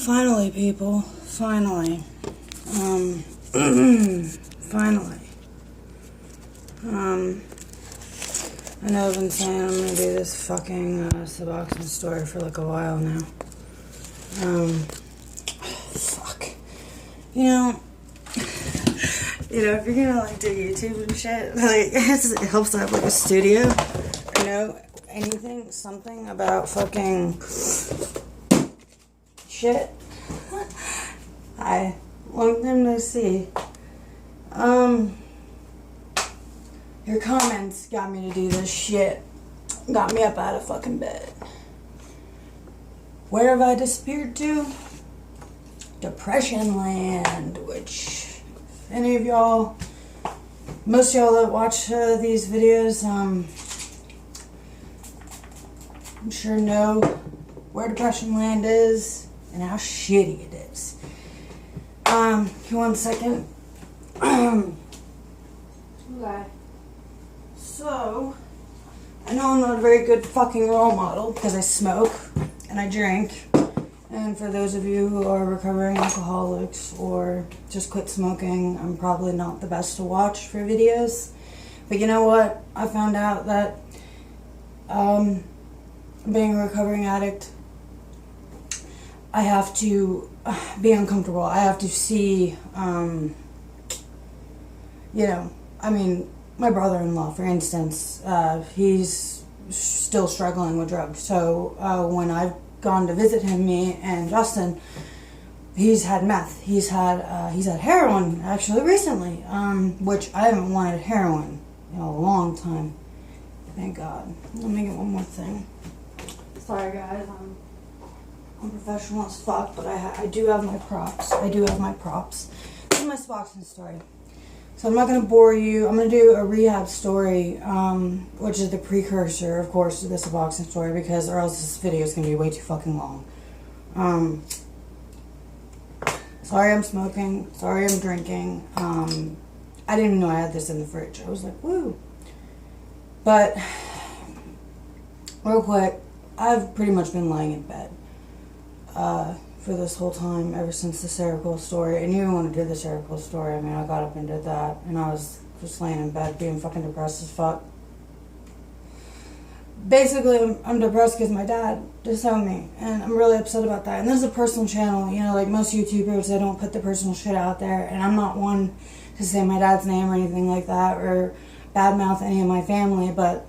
Finally, people. Finally. Finally. I know I've been saying I'm gonna do this fucking Suboxone story for like a while now. Fuck. If you're gonna like do YouTube and shit, like it helps to have like a studio. Anything, something about fucking shit. Hi, long time no see. Your comments got me to do this shit. Got me up out of fucking bed. Where have I disappeared to? Depression land, which any of y'all, most of y'all that watch these videos, I'm sure know where Depression Land is and how shitty it is. One second. Okay. So, I know I'm not a very good fucking role model because I smoke and I drink. And for those of you who are recovering alcoholics or just quit smoking, I'm probably not the best to watch for videos. But you know what? I found out that being a recovering addict, I have to be uncomfortable. I have to see, my brother-in-law, for instance, he's still struggling with drugs. So when I've gone to visit him, me and Justin, he's had meth. He's had heroin actually recently, which I haven't wanted heroin in a long time. Thank God. Let me get one more thing. Sorry guys, I'm professional as fuck, but I do have my props. This is my Suboxone story. So I'm not going to bore you. I'm going to do a rehab story, which is the precursor, of course, to the Suboxone story, because or else this video is going to be way too fucking long. Sorry I'm smoking. Sorry I'm drinking. I didn't even know I had this in the fridge. I was like, woo. But, real quick, I've pretty much been lying in bed for this whole time, ever since the Serical story. And even when I did the Serical story, I got up and did that, and I was just laying in bed being fucking depressed as fuck. Basically, I'm depressed because my dad disowned me, and I'm really upset about that. And this is a personal channel, like most YouTubers, they don't put the personal shit out there, and I'm not one to say my dad's name or anything like that, or badmouth any of my family, but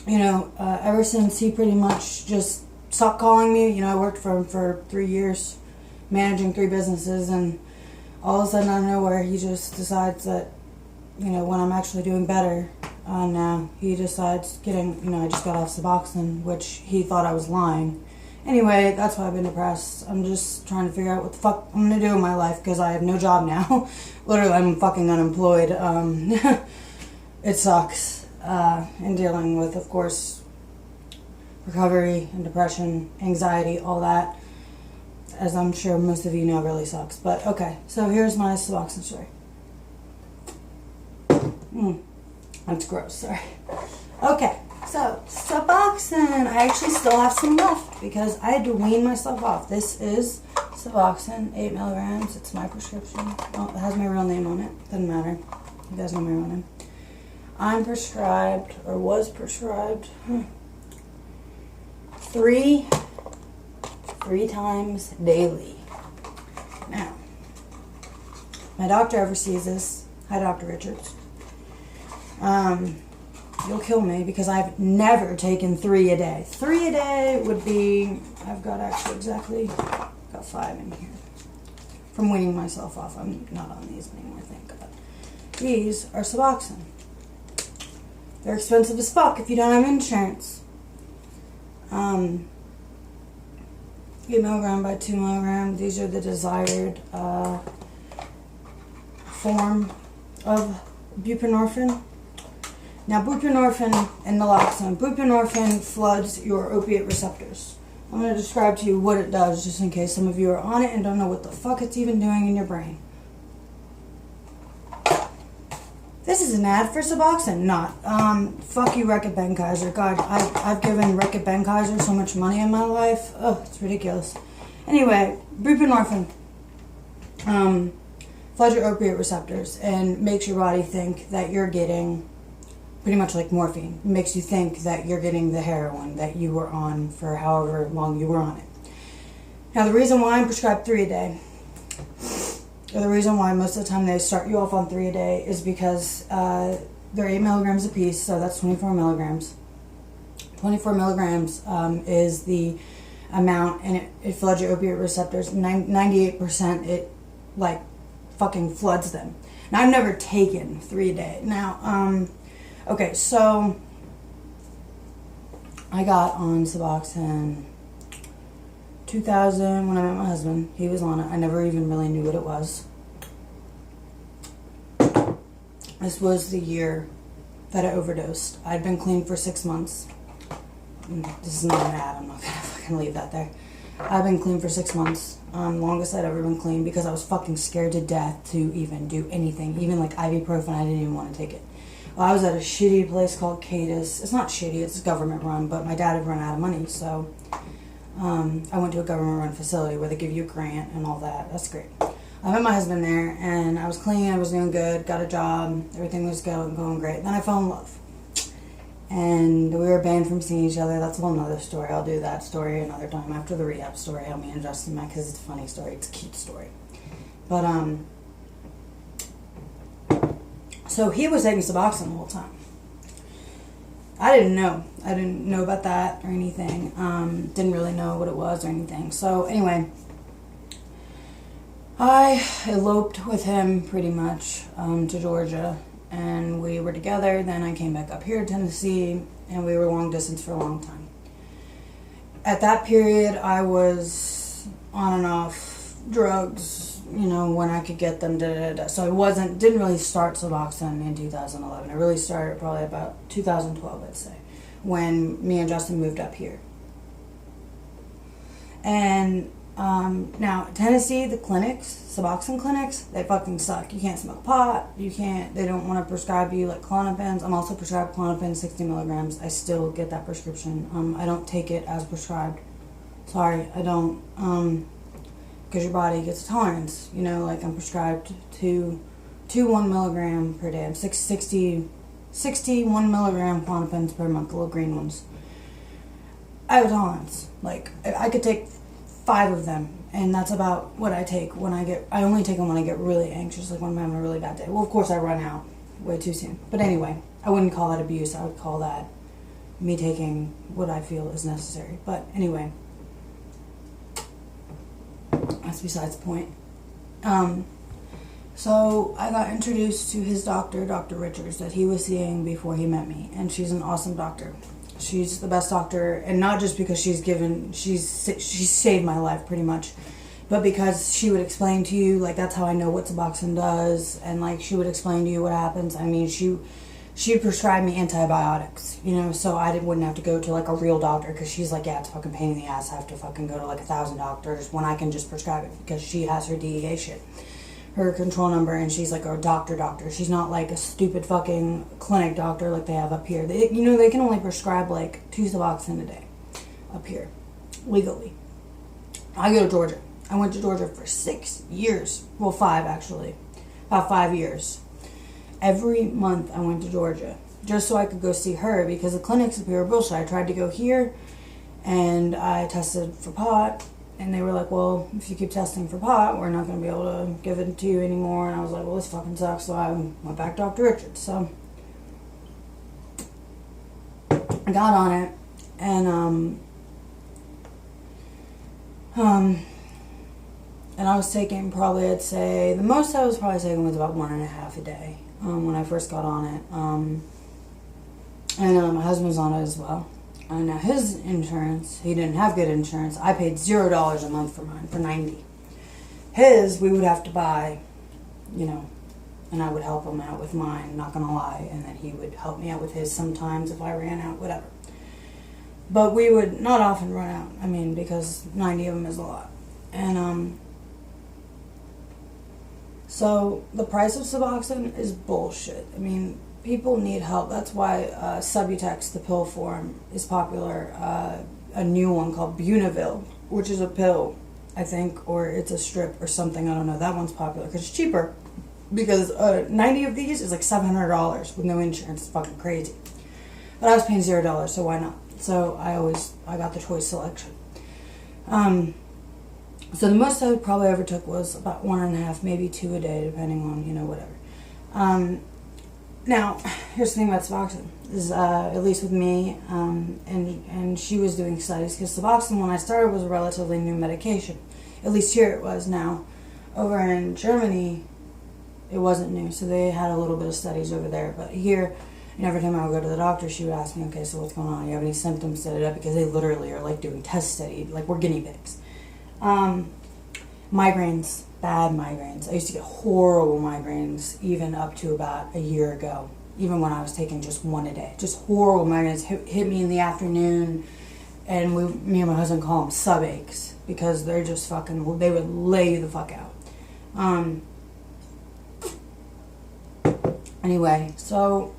ever since he pretty much just stopped calling me, I worked for him for 3 years, managing 3 businesses, and all of a sudden out of nowhere, he just decides that, when I'm actually doing better, now he decides I just got off Suboxone, which he thought I was lying. Anyway, that's why I've been depressed. I'm just trying to figure out what the fuck I'm gonna do in my life, because I have no job now. Literally, I'm fucking unemployed. It sucks. And dealing with, of course, recovery and depression, anxiety, all that, as I'm sure most of you know, really sucks. But okay, so here's my Suboxone story. That's gross, sorry. Okay, so Suboxone, I actually still have some left because I had to wean myself off. This is Suboxone, 8 milligrams. It's my prescription. Oh, it has my real name on it. Doesn't matter. You guys know my real name. I'm prescribed, or was prescribed, 3 times daily. Now, my doctor oversees this. Hi, Dr. Richards. You'll kill me because I've never taken 3 a day. 3 a day would be, I've got actually got 5 in here. From weaning myself off. I'm not on these anymore, thank God. These are Suboxone. They're expensive as fuck if you don't have insurance. 8 milligram by 2 milligram. These are the desired form of buprenorphine. Now, buprenorphine and naloxone. Buprenorphine floods your opiate receptors. I'm going to describe to you what it does, just in case some of you are on it and don't know what the fuck it's even doing in your brain. This is an ad for Suboxone, not. Fuck you, Reckitt Benckiser. God, I've given Reckitt Benckiser so much money in my life. Oh, it's ridiculous. Anyway, buprenorphine floods your opiate receptors and makes your body think that you're getting pretty much like morphine. It makes you think that you're getting the heroin that you were on for however long you were on it. Now, the reason why I'm prescribed 3 a day, or the reason why most of the time they start you off on 3 a day, is because they're 8 milligrams a piece, so that's 24 milligrams. 24 milligrams is the amount, and it floods your opiate receptors. 98% it like fucking floods them. Now, I've never taken 3 a day. Now, okay, so I got on Suboxone 2000 when I met my husband. He was on it. I never even really knew what it was. This was the year that I overdosed. I'd been clean for 6 months. This is not an ad. I'm not gonna fucking leave that there. I've been clean for 6 months. Longest I'd ever been clean, because I was fucking scared to death to even do anything. Even like ibuprofen, I didn't even want to take it. Well, I was at a shitty place called Cadis. It's not shitty, it's government run, but my dad had run out of money, so I went to a government run facility where they give you a grant and all that. That's great. I met my husband there, and I was clean, I was doing good, got a job, everything was going great. Then I fell in love. And we were banned from seeing each other. That's a whole nother story. I'll do that story another time after the rehab story. How me and Justin met, because it's a funny story. It's a cute story. But, so he was taking Suboxone the whole time. I didn't know. I didn't know about that or anything. Didn't really know what it was or anything. So, anyway, I eloped with him pretty much to Georgia. And we were together. Then I came back up here to Tennessee, and we were long distance for a long time. At that period, I was on and off drugs, you know, when I could get them. So I didn't really start Suboxone in 2011. I really started probably about 2012, I'd say, when me and Justin moved up here. And now, Tennessee, the clinics, Suboxone clinics, they fucking suck. You can't smoke pot. They don't want to prescribe you like Klonopins. I'm also prescribed Klonopin 60 milligrams. I still get that prescription. I don't take it as prescribed. Sorry, I don't, because your body gets a tolerance. You know, like I'm prescribed to 1 milligram per day. I'm 60 1 milligram Klonopins per month, the little green ones. I have a tolerance. Like, I could take 5 of them, and that's about what I take when I only take them when I get really anxious, like when I'm having a really bad day. Well, of course, I run out way too soon. But anyway, I wouldn't call that abuse. I would call that me taking what I feel is necessary. But anyway, that's besides the point. So I got introduced to his doctor, Dr. Richards, that he was seeing before he met me, and she's an awesome doctor. She's the best doctor, and not just because she's saved my life pretty much, but because she would explain to you, like, that's how I know what Suboxone does, and like she would explain to you what happens. I mean, she'd prescribe me antibiotics, you know, so I wouldn't have to go to like a real doctor, because she's like, yeah, it's a fucking pain in the ass. I have to fucking go to like 1,000 doctors when I can just prescribe it, because she has her DEA shit, her control number, and she's like a doctor. She's not like a stupid fucking clinic doctor like they have up here. They can only prescribe like 2 Suboxone a day up here, legally. I go to Georgia. I went to Georgia for 6 years. Well, 5 actually. About 5 years. Every month I went to Georgia, just so I could go see her, because the clinics up here are bullshit. I tried to go here, and I tested for pot, and they were like, well, if you keep testing for pot, we're not going to be able to give it to you anymore. And I was like, well, this fucking sucks. So I went back to Dr. Richards. So I got on it, and I was taking probably, I'd say, the most I was probably taking was about 1.5 a day when I first got on it. And my husband was on it as well. And now his insurance, he didn't have good insurance. I paid $0 a month for mine, for $90. His, we would have to buy, you know, and I would help him out with mine, not gonna lie, and then he would help me out with his sometimes if I ran out, whatever. But we would not often run out, I mean, because 90 of them is a lot. And so the price of Suboxone is bullshit. I mean, people need help. That's why Subutex, the pill form, is popular. A new one called Bunavil, which is a pill. I think, or it's a strip or something. I don't know. That one's popular because it's cheaper. Because 90 of these is like $700 with no insurance. It's fucking crazy. But I was paying $0, so why not? So I got the choice selection. So the most I probably ever took was about 1.5, maybe 2 a day, depending on, you know, whatever. Now, here's the thing about Suboxone. Is at least with me, and she was doing studies, because Suboxone, when I started, was a relatively new medication. At least here it was. Now, over in Germany, it wasn't new, so they had a little bit of studies over there. But here, and every time I would go to the doctor, she would ask me, okay, so what's going on? You have any symptoms? Because they literally are like doing test study, like we're guinea pigs. Migraines, bad migraines. I used to get horrible migraines even up to about a year ago, even when I was taking just one a day. Just horrible migraines hit me in the afternoon, and me and my husband call them subaches, because they're just fucking, they would lay you the fuck out. Anyway, so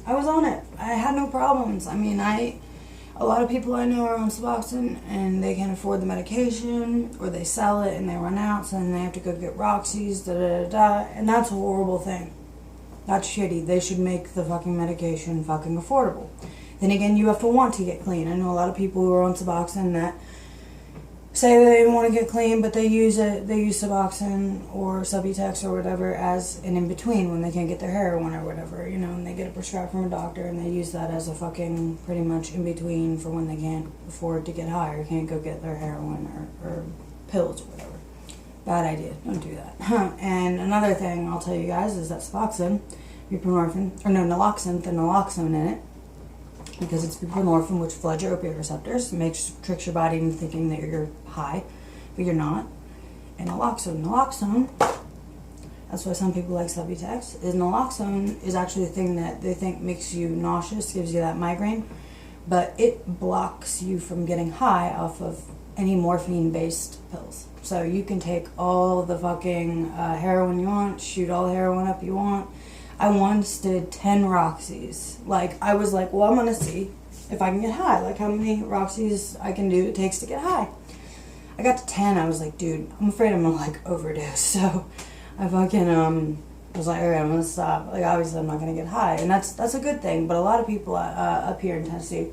I was on it. I had no problems. I mean, a lot of people I know are on Suboxone and they can't afford the medication, or they sell it and they run out, so then they have to go get Roxy's, and that's a horrible thing. That's shitty. They should make the fucking medication fucking affordable. Then again, you have to want to get clean. I know a lot of people who are on Suboxone that say they want to get clean, but they use Suboxone or Subutex or whatever as an in-between when they can't get their heroin or whatever, you know, and they get it prescribed from a doctor, and they use that as a fucking pretty much in-between for when they can't afford to get high or can't go get their heroin or pills or whatever. Bad idea. Don't do that. And another thing I'll tell you guys is that Suboxone, buprenorphine, or no, naloxone, the naloxone in it, because it's buprenorphine, which floods your opiate receptors, tricks your body into thinking that you're high, but you're not. And naloxone, that's why some people like Subutex, is naloxone is actually the thing that they think makes you nauseous, gives you that migraine, but it blocks you from getting high off of any morphine-based pills. So you can take all the fucking heroin you want, shoot all the heroin up you want. I once did 10 Roxy's. Like, I was like, well, I'm going to see if I can get high. Like, how many Roxy's I can do it takes to get high. I got to 10. I was like, dude, I'm afraid I'm going to, like, overdose. So I fucking, was like, all right, I'm going to stop. Like, obviously, I'm not going to get high. And that's a good thing. But a lot of people up here in Tennessee,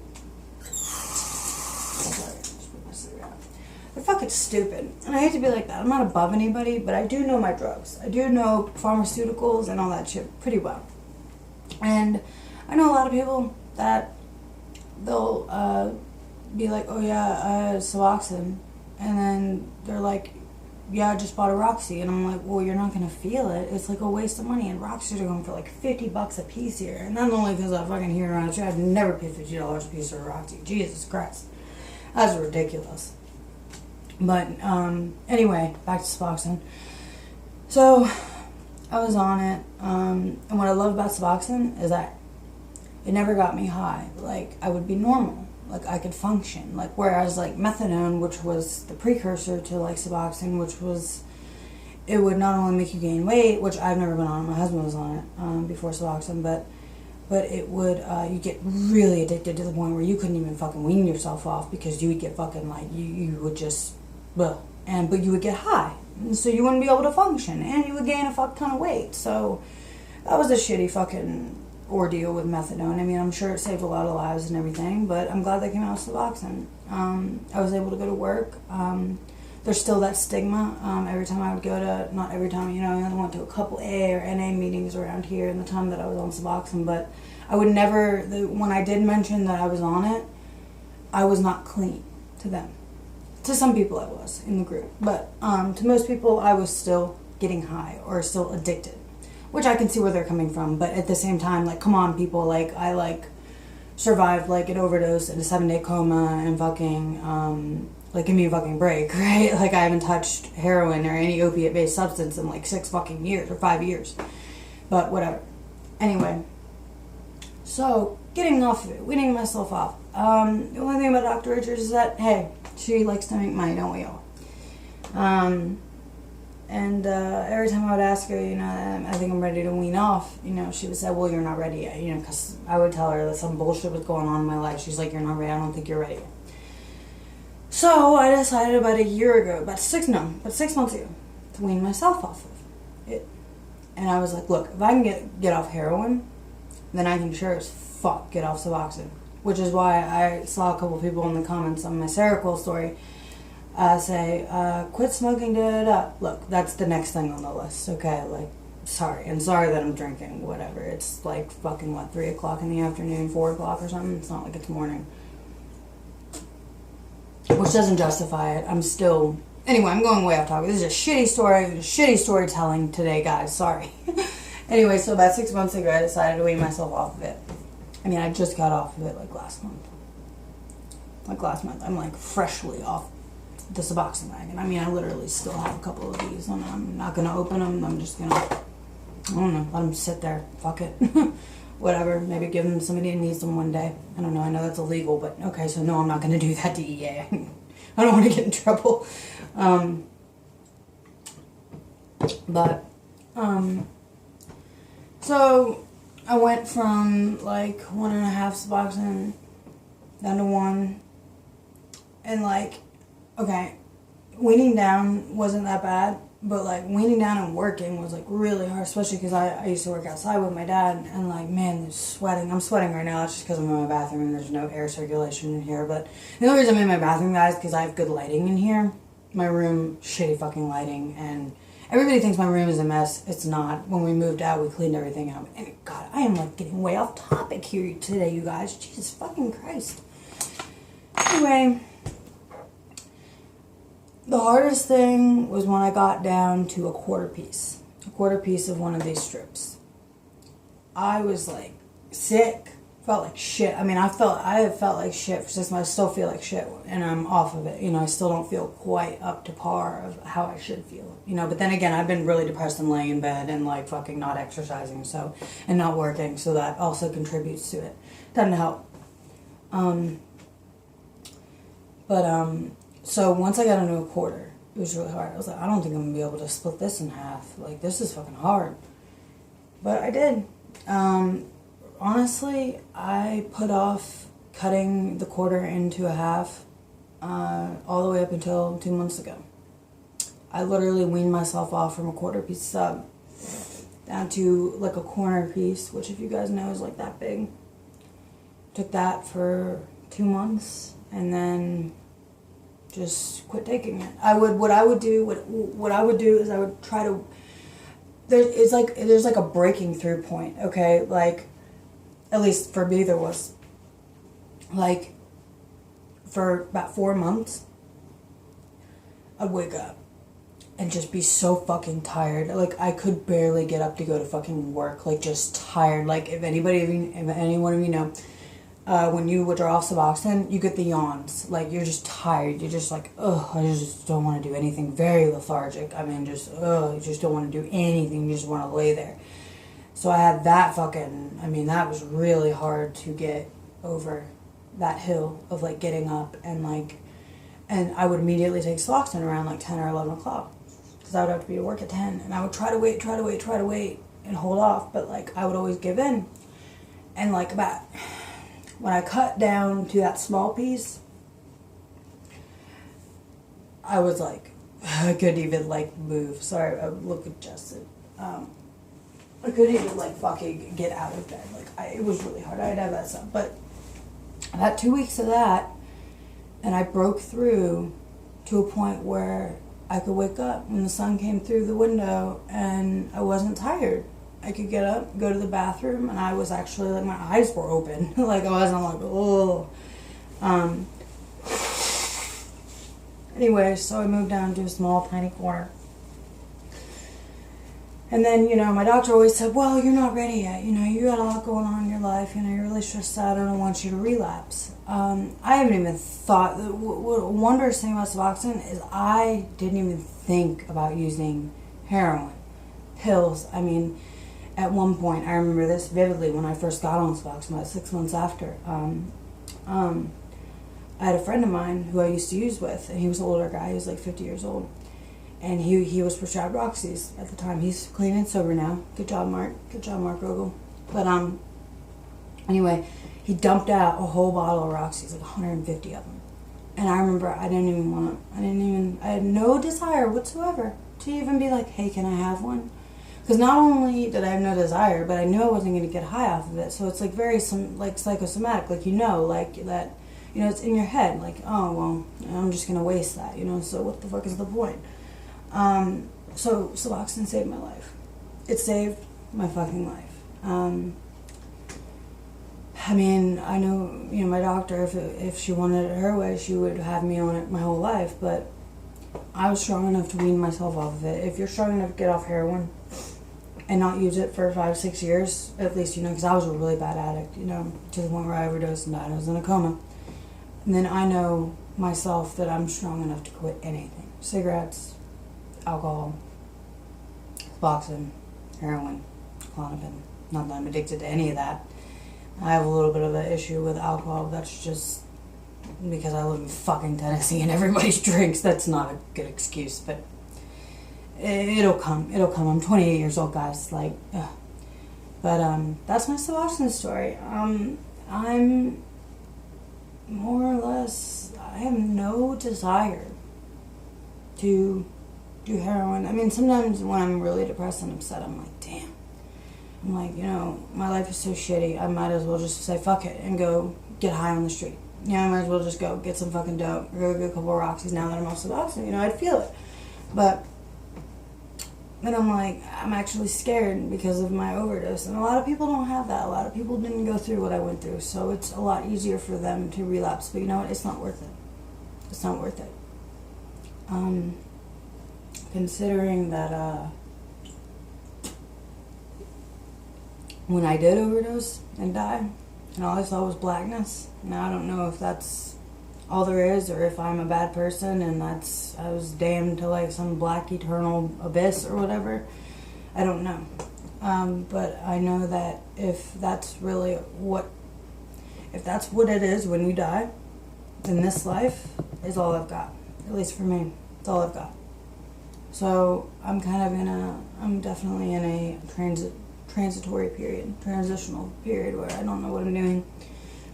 they're fucking stupid. And I hate to be like that. I'm not above anybody, but I do know my drugs. I do know pharmaceuticals and all that shit pretty well. And I know a lot of people that they'll be like, oh yeah, Suboxone. And then they're like, yeah, I just bought a Roxy. And I'm like, well, you're not going to feel it. It's like a waste of money. And Roxy's are going for like $50 a piece here. And not only because I fucking hear around the I've never paid $50 a piece for a Roxy. Jesus Christ. That's ridiculous. But anyway, back to Suboxone. So I was on it, and what I love about Suboxone is that it never got me high. Like, I would be normal, like I could function. Like, whereas like methadone, which was the precursor to like Suboxone, which was, it would not only make you gain weight, which I've never been on. My husband was on it before Suboxone, but it would, you get really addicted to the point where you couldn't even fucking wean yourself off, because you would get fucking like, you would just, but you would get high, so you wouldn't be able to function, and you would gain a fuck ton of weight. So that was a shitty fucking ordeal with methadone. I mean, I'm sure it saved a lot of lives and everything, but I'm glad they came out with Suboxone. I was able to go to work. There's still that stigma. Every time I would go to, not every time, you know, I went to a couple A or NA meetings around here in the time that I was on Suboxone, but I would never, when I did mention that I was on it, I was not clean to them. To some people I was in the group, but to most people I was still getting high or still addicted, which I can see where they're coming from. But at the same time, like, come on, people, like, I like survived like an overdose and a 7-day coma and fucking like, give me a fucking break, right? Like, I haven't touched heroin or any opiate based substance in like 6 fucking years or 5 years, but whatever. Anyway, so getting off of it, weaning myself off. The only thing about Dr. Richards is that, hey, she likes to make money, don't we all? And every time I would ask her, you know, I think I'm ready to wean off, you know, she would say, well, you're not ready yet, you know, because I would tell her that some bullshit was going on in my life. She's like, you're not ready, I don't think you're ready yet. So I decided about 6 months ago, to wean myself off of it. And I was like, look, if I can get off heroin, then I can sure as fuck get off Suboxone. Which is why I saw a couple people in the comments on my Seroquel story say, quit smoking, da-da-da. Look, that's the next thing on the list, okay? Like, sorry that I'm drinking, whatever. It's like fucking, 3 o'clock in the afternoon, 4 o'clock or something? It's not like it's morning. Which doesn't justify it. I'm still... Anyway, I'm going way off topic. This is a shitty storytelling today, guys. Sorry. Anyway, so about 6 months ago, I decided to wean myself off of it. I mean, I just got off of it last month. I'm freshly off the Suboxone wagon. I mean, I literally still have a couple of these, and I'm not going to open them. I'm just going to, I don't know, let them sit there. Fuck it. Whatever. Maybe give them to somebody who needs them one day. I don't know. I know that's illegal, but okay, so no, I'm not going to do that, DEA. I don't want to get in trouble. So I went from 1.5 Suboxone down to 1. And okay, weaning down wasn't that bad, but weaning down and working was really hard, especially because I used to work outside with my dad, and man, there's sweating. I'm sweating right now. That's just because I'm in my bathroom and there's no air circulation in here. But the only reason I'm in my bathroom, guys, because I have good lighting in here. My room, shitty fucking lighting, and everybody thinks my room is a mess. It's not. When we moved out, we cleaned everything up. And God, I am getting way off topic here today, you guys. Jesus fucking Christ. Anyway, the hardest thing was when I got down to a quarter piece of one of these strips. I was sick, felt like shit. I mean, I have felt like shit for 6 months. I still feel like shit, and I'm off of it. I still don't feel quite up to par of how I should feel. But then again, I've been really depressed and laying in bed and fucking not exercising, and not working, so that also contributes to it. Doesn't help. So once I got into a quarter, it was really hard. I was like, I don't think I'm going to be able to split this in half. This is fucking hard. But I did. Honestly, I put off cutting the quarter into a half all the way up until 2 months ago. I literally weaned myself off from a quarter piece sub down to a corner piece, which if you guys know is that big. Took that for 2 months and then just quit taking it. What I would do is I would try to, there's a breaking through point, okay? At least for me there was. For about 4 months, I'd wake up and just be so fucking tired. I could barely get up to go to fucking work, just tired. If anyone of you know, when you withdraw off Suboxone, you get the yawns. You're just tired. You're just ugh, I just don't want to do anything. Very lethargic. I mean, you just don't want to do anything. You just want to lay there. So I had that that was really hard to get over that hill of getting up and and I would immediately take Suboxone around 10 or 11 o'clock because I would have to be at work at 10, and I would try to wait and hold off, but I would always give in. And about when I cut down to that small piece, I was I couldn't even move. Sorry, I look adjusted. I couldn't even fucking get out of bed. It was really hard. I'd have that stuff. But about 2 weeks of that, and I broke through to a point where I could wake up when the sun came through the window and I wasn't tired. I could get up, go to the bathroom, and I was actually my eyes were open. I wasn't oh. Anyway, so I moved down to a small, tiny corner. And then, my doctor always said, well, you're not ready yet. You got a lot going on in your life. You're really stressed out. I don't want you to relapse. I haven't even thought. The wondrous thing about Suboxone is I didn't even think about using heroin, pills. I mean, at one point, I remember this vividly when I first got on Suboxone, about 6 months after. I had a friend of mine who I used to use with, and he was an older guy. He was 50 years old. And he was prescribed Roxy's at the time. He's clean and sober now. Good job, Mark. Good job, Mark Rogel. But anyway, he dumped out a whole bottle of Roxy's, 150 of them. And I remember I had no desire whatsoever to even be like, hey, can I have one? Because not only did I have no desire, but I knew I wasn't going to get high off of it. So it's like very psychosomatic, like, like that, it's in your head, like, oh, well, I'm just going to waste that, so what the fuck is the point? So Suboxone saved my life. It saved my fucking life. I mean, I know, my doctor, if she wanted it her way, she would have me on it my whole life, but I was strong enough to wean myself off of it. If you're strong enough to get off heroin and not use it for 5-6 years, at least, because I was a really bad addict, to the point where I overdosed and died. I was in a coma. And then I know myself that I'm strong enough to quit anything. Cigarettes, alcohol, Suboxone, heroin, Klonopin. Not that I'm addicted to any of that. I have a little bit of an issue with alcohol. That's just because I live in fucking Tennessee and everybody drinks. That's not a good excuse, but it'll come. It'll come. I'm 28 years old, guys. Like, ugh. But that's my Suboxone story. I'm more or less, I have no desire to do heroin. I mean, sometimes when I'm really depressed and upset, I'm like, damn. I'm like, my life is so shitty, I might as well just say fuck it and go get high on the street. I might as well just go get some fucking dope or go get a couple of Roxys now that I'm off Suboxone. I'd feel it. But then I'm like, I'm actually scared because of my overdose. And a lot of people don't have that. A lot of people didn't go through what I went through. So it's a lot easier for them to relapse. But you know what? It's not worth it. It's not worth it. Considering that, when I did overdose and die, and all I saw was blackness. Now I don't know if that's all there is, or if I'm a bad person and I was damned to like some black eternal abyss or whatever. I don't know. But I know that if that's what it is when you die, then this life is all I've got. At least for me, it's all I've got. So I'm definitely in a transitional period where I don't know what I'm doing.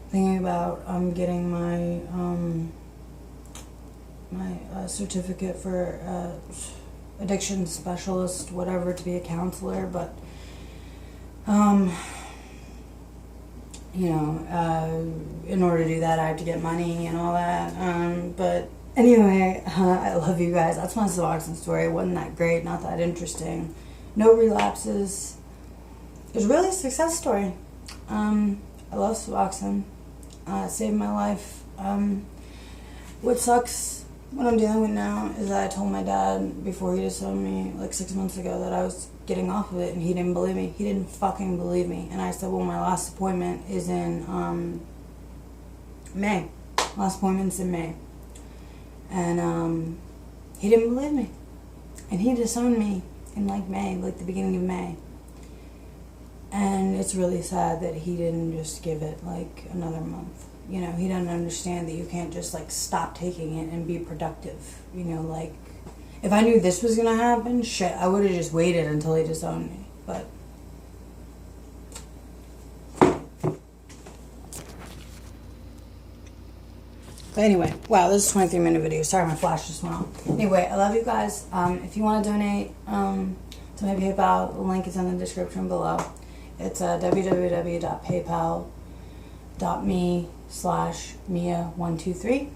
Thinking about getting my certificate for addiction specialist, whatever, to be a counselor, but in order to do that I have to get money and all that, but anyway, I love you guys. That's my Suboxone story. It wasn't that great, not that interesting, no relapses. It was really a success story. I love Suboxone. It saved my life. What sucks, what I'm dealing with now, is that I told my dad before he disowned me like 6 months ago that I was getting off of it, and he didn't believe me. He didn't fucking believe me. And I said, well, my last appointment is in May. Last appointment's in May. And he didn't believe me. And he disowned me in like May, like the beginning of May. And it's really sad that he didn't just give it like another month. He doesn't understand that you can't just like stop taking it and be productive. Like if I knew this was gonna happen, shit, I would have just waited until he disowned me. But anyway, wow, this is a 23-minute video. Sorry, my flash just went off. Anyway, I love you guys. If you want to donate to my PayPal, the link is in the description below. It's www.paypal.me/Mia123.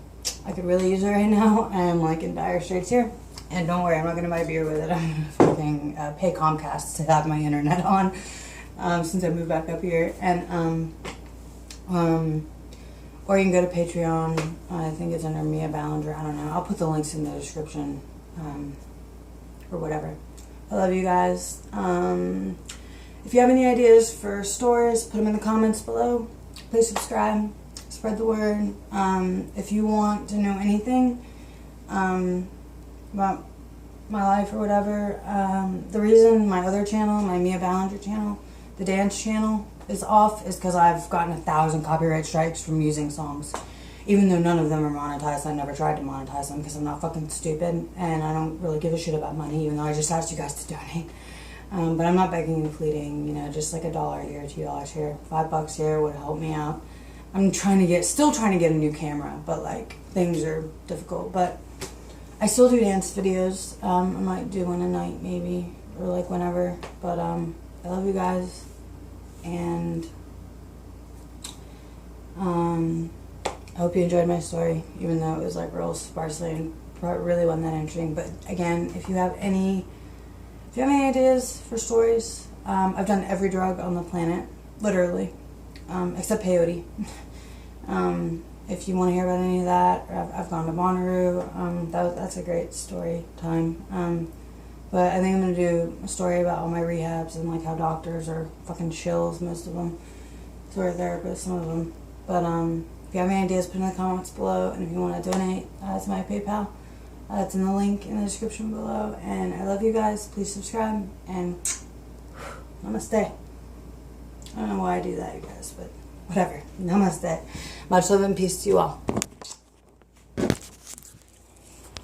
I could really use it right now. I'm like in dire straits here. And don't worry, I'm not going to buy beer with it. I'm going to fucking pay Comcast to have my internet on since I moved back up here. And, or you can go to Patreon. I think it's under Mia Ballinger. I don't know. I'll put the links in the description or whatever. I love you guys. If you have any ideas for stories, put them in the comments below. Please subscribe. Spread the word. If you want to know anything about my life or whatever, the reason my other channel, my Mia Ballinger channel, the dance channel, is off is because I've gotten 1,000 copyright strikes from using songs. Even though none of them are monetized, I never tried to monetize them because I'm not fucking stupid and I don't really give a shit about money, even though I just asked you guys to donate. But I'm not begging and pleading, just like $1 here, $2 here, $5 here would help me out. I'm still trying to get a new camera, but like things are difficult. But I still do dance videos. I might do one a night maybe, or like whenever. But I love you guys, and I hope you enjoyed my story, even though it was like real sparsely and really wasn't that interesting. But again, if you have any ideas for stories, I've done every drug on the planet, literally, except peyote. If you want to hear about any of that, I've gone to Bonnaroo. That's a great story time. But I think I'm going to do a story about all my rehabs and like how doctors are fucking shills, most of them. So are therapists, some of them. But if you have any ideas, put in the comments below. And if you want to donate to my PayPal, it's in the link in the description below. And I love you guys. Please subscribe. And namaste. I don't know why I do that, you guys, but whatever. Namaste. Much love and peace to you all.